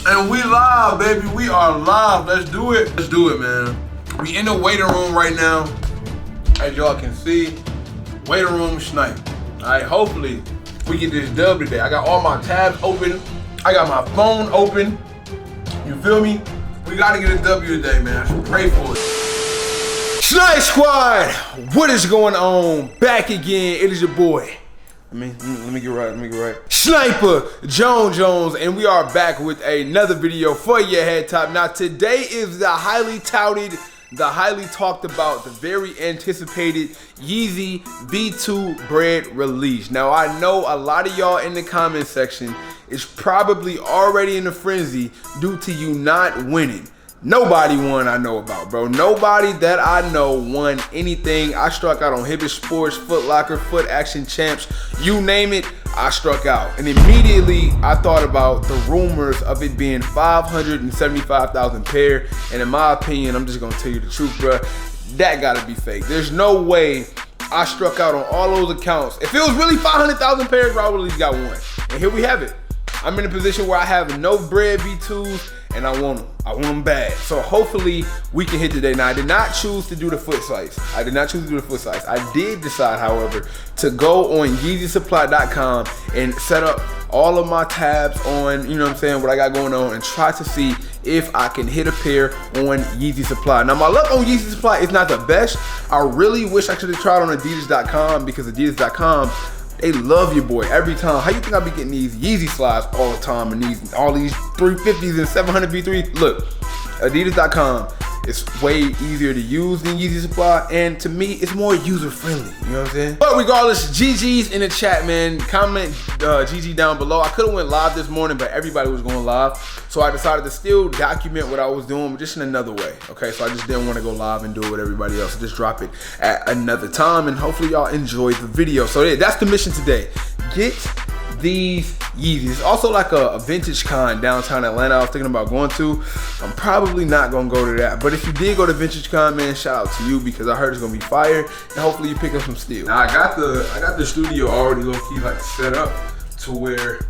And we live, baby. We are live. Let's do it. Let's do it, man. We in the waiting room right now. As y'all can see, waiting room snipe. All right, hopefully we get this dub today. I got all my tabs open. I got my phone open. You feel me? We gotta get a W today, man. So pray for it. Snipe Squad, what is going on? Back again. It is your boy. Let me get right. Sniper Jones, and we are back with another video for your head top. Now today is the highly touted, the highly talked about, the very anticipated Yeezy V2 Bred release. Now I know a lot of y'all in the comment section is probably already in a frenzy due to you not winning. Nobody won I know about, bro. Nobody that I know won anything. I struck out on Hibbett Sports, Foot Locker, Foot Action Champs, you name it, I struck out. And immediately I thought about the rumors of it being 575,000 pair. And in my opinion, I'm just gonna tell you the truth, bro. That gotta be fake. There's no way I struck out on all those accounts. If it was really 500,000 pairs, bro, I would at least got one. And here we have it. I'm in a position where I have no Bred V2s and I want them. I want them bad. So hopefully we can hit today. Now I did not choose to do the foot size. I did decide, however, to go on YeezySupply.com and set up all of my tabs on, you know what I'm saying, what I got going on, and try to see if I can hit a pair on Yeezy Supply. Now my luck on Yeezy Supply is not the best. I really wish I should have tried on Adidas.com, because Adidas.com, they love your boy every time. How you think I be getting these Yeezy slides all the time and all these 350s and 700 V3s? Look, Adidas.com is way easier to use than Yeezy Supply, and to me, it's more user friendly. You know what I'm saying? But regardless, GG's in the chat, man. Comment GG down below. I could have went live this morning, but everybody was going live, so I decided to still document what I was doing, but just in another way. Okay, so I just didn't want to go live and do it with everybody else. So just drop it at another time, and hopefully y'all enjoyed the video. So yeah, that's the mission today. Get these Yeezys. It's also like a vintage con downtown Atlanta I was thinking about going to. I'm probably not gonna go to that, but if you did go to vintage con, man, shout out to you, because I heard it's gonna be fire, and hopefully you pick up some steel. Now I got the studio already low key like set up to where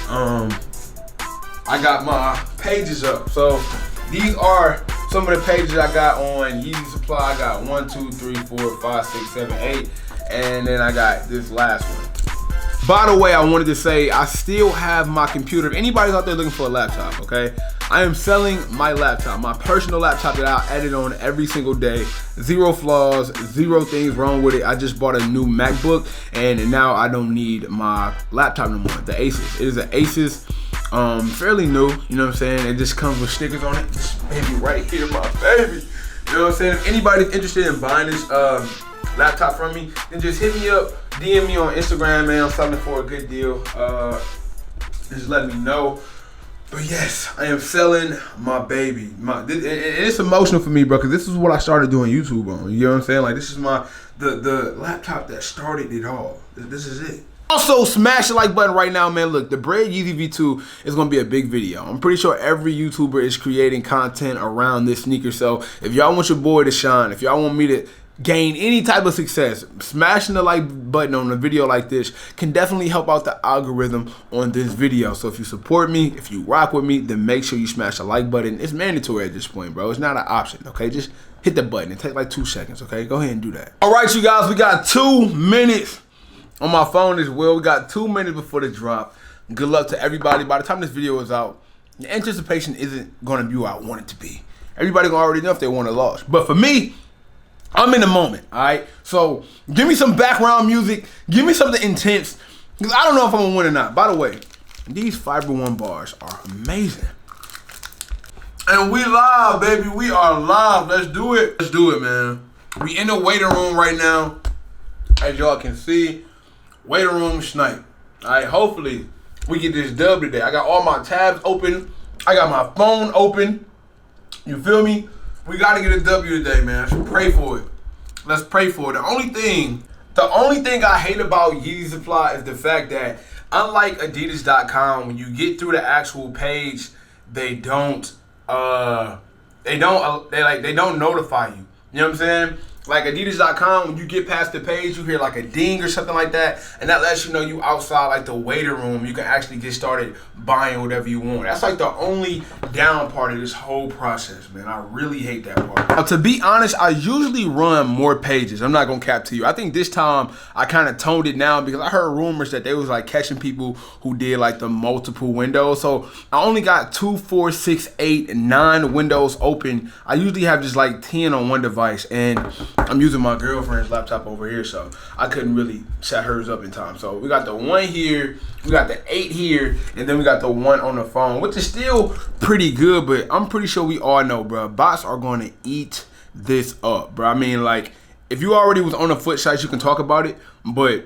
I got my pages up. So these are some of the pages I got on Yeezy Supply. I got 1, 2, 3, 4, 5, 6, 7, 8, and then I got this last one. By the way, I wanted to say I still have my computer. If anybody's out there looking for a laptop, okay? I am selling my laptop, my personal laptop that I edit on every single day. Zero flaws, zero things wrong with it. I just bought a new MacBook, and now I don't need my laptop no more. The Asus. It is an Asus, fairly new, you know what I'm saying? It just comes with stickers on it. This baby right here, my baby. You know what I'm saying? If anybody's interested in buying this laptop from me, then just hit me up, DM me on Instagram, man. I'm selling for a good deal. Just let me know. But yes, I am selling my baby. It's emotional for me, bro, because this is what I started doing YouTube on. You know what I'm saying? Like, this is the laptop that started it all. This is it. Also, smash the like button right now, man. Look, the Bred Yeezy V2 is going to be a big video. I'm pretty sure every YouTuber is creating content around this sneaker. So if y'all want your boy to shine, if y'all want me to gain any type of success, smashing the like button on a video like this can definitely help out the algorithm on this video. So if you support me, if you rock with me, then make sure you smash the like button. It's mandatory at this point, bro. It's not an option, okay? Just hit the button. It takes like 2 seconds, okay? Go ahead and do that. All right, you guys, we got 2 minutes on my phone as well. We got 2 minutes before the drop. Good luck to everybody. By the time this video is out, the anticipation isn't going to be what I want it to be. Everybody gonna already know if they won or lost. But for me, I'm in the moment, all right? So give me some background music. Give me something intense, because I don't know if I'm gonna win or not. By the way, these Fiber One bars are amazing. And we live, baby. We are live. Let's do it. Let's do it, man. We in the waiting room right now. As y'all can see, waiting room snipe. All right, hopefully we get this dub today. I got all my tabs open. I got my phone open. You feel me? We gotta get a W today, man. So pray for it. Let's pray for it. The only thing I hate about Yeezy Supply is the fact that, unlike Adidas.com, when you get through the actual page, they don't notify you. You know what I'm saying? like Adidas.com, when you get past the page, you hear like a ding or something like that, and that lets you know you outside like the waiting room. You can actually get started buying whatever you want. That's like the only down part of this whole process, man. I really hate that part. Now, to be honest, I usually run more pages. I'm not gonna cap to you. I think this time I kind of toned it down because I heard rumors that they was like catching people who did like the multiple windows. So I only got 2, 4, 6, 8, 9 windows open. I usually have just like 10 on one device, and I'm using my girlfriend's laptop over here, so I couldn't really set hers up in time. So we got the 1 here, we got the 8 here, and then we got the 1 on the phone, which is still pretty good, but I'm pretty sure we all know, bro, bots are going to eat this up, bro. I mean, like, if you already was on the foot sites, you can talk about it, but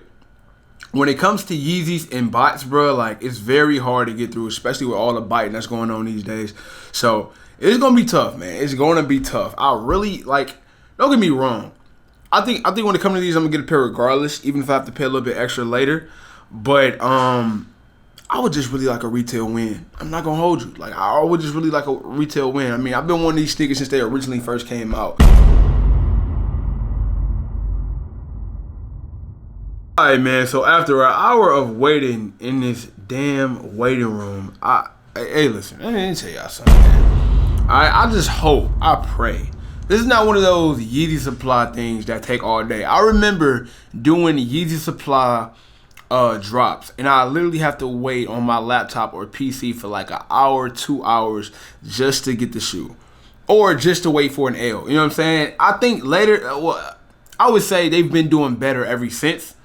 when it comes to Yeezys and bots, bro, like, it's very hard to get through, especially with all the biting that's going on these days. So it's gonna be tough, man. It's gonna be tough. I really, like, don't get me wrong. I think when it comes to these, I'm gonna get a pair regardless, even if I have to pay a little bit extra later. But I would just really like a retail win. I'm not gonna hold you. Like, I would just really like a retail win. I mean, I've been wanting these sneakers since they originally first came out. All right, man. So after an hour of waiting in this damn waiting room, hey, listen, let me tell y'all something, man. I just hope, I pray. This is not one of those Yeezy Supply things that take all day. I remember doing Yeezy Supply drops, and I literally have to wait on my laptop or PC for like an hour, 2 hours just to get the shoe, or just to wait for an L. You know what I'm saying? I think later, well, I would say they've been doing better ever since.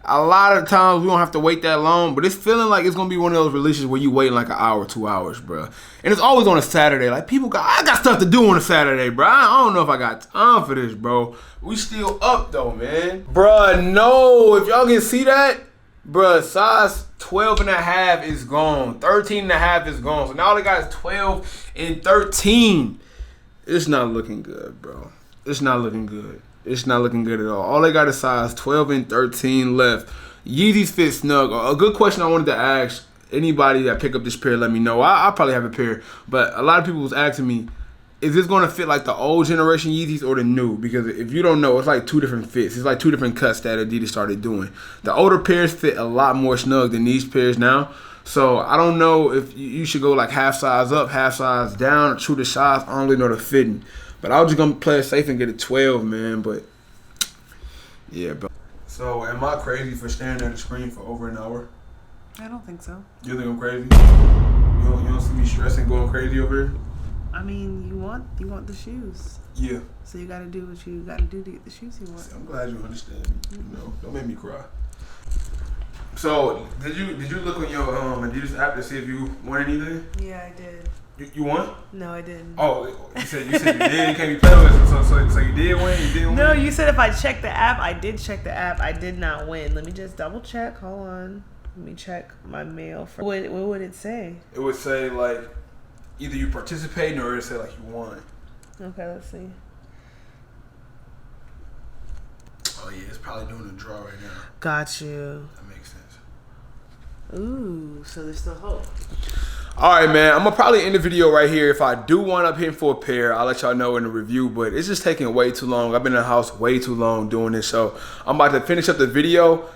A lot of times we don't have to wait that long, but it's feeling like it's gonna be one of those releases where you wait like an hour, 2 hours, bro. And it's always on a Saturday. Like, I got stuff to do on a Saturday, bro. I don't know if I got time for this, bro. We still up though, man. Bruh, no, if y'all can see that, bruh, size 12.5 is gone. 13.5 is gone. So now all they got is 12 and 13. It's not looking good, bro. It's not looking good. It's not looking good at all. All they got is size 12 and 13 left. Yeezys fit snug. A good question I wanted to ask anybody that pick up this pair, let me know. I probably have a pair, but a lot of people was asking me, is this going to fit like the old generation Yeezys or the new? Because if you don't know, it's like 2 different fits. It's like 2 different cuts that Adidas started doing. The older pairs fit a lot more snug than these pairs now. So I don't know if you should go like half size up, half size down, or true to size. I don't really know the fitting. But I was just going to play it safe and get a 12, man. But, yeah, bro. So, am I crazy for staring at the screen for over an hour? I don't think so. You think I'm crazy? You don't see me stressing, going crazy over here? I mean, you want the shoes. Yeah. So you got to do what you got to do to get the shoes you want. See, I'm glad you understand. You know, don't make me cry. So, did you look on your Adidas app to see if you won anything? Yeah, I did. You won? No, I didn't. Oh, you said you did. You can't be playing with it. So you did win. You didn't win. No, you said if I checked the app, I did check the app. I did not win. Let me just double check. Hold on. Let me check my mail. What would it say? It would say like either you participating or it would say like you won. Okay, let's see. Oh yeah, it's probably doing a draw right now. Got you. That makes sense. Ooh, so there's still hope. All right, man. I'm gonna probably end the video right here. If I do wind up hitting for a pair, I'll let y'all know in the review. But it's just taking way too long. I've been in the house way too long doing this, so I'm about to finish up the video.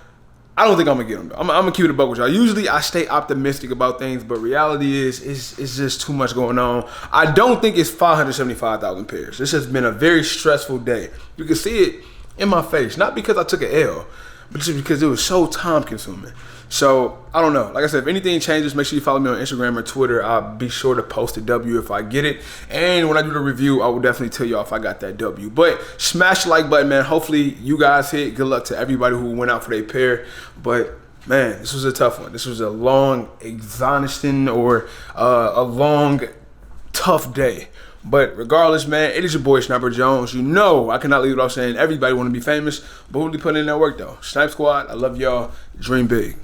I don't think I'm gonna get them. I'm gonna keep it a buck with y'all. Usually I stay optimistic about things, but reality is it's just too much going on. I don't think it's 575,000 pairs. This has been a very stressful day. You can see it in my face, not because I took an L, but just because it was so time consuming. So I don't know. Like I said, if anything changes, make sure you follow me on Instagram or Twitter. I'll be sure to post a W if I get it. And when I do the review, I will definitely tell y'all if I got that W. But smash the like button, man. Hopefully you guys hit. Good luck to everybody who went out for their pair. But man, this was a tough one. This was a long, exhausting or a long, tough day. But regardless, man, it is your boy Sniper Jones. You know I cannot leave without saying everybody want to be famous, but who really putting in that work though? Snipe Squad, I love y'all. Dream big.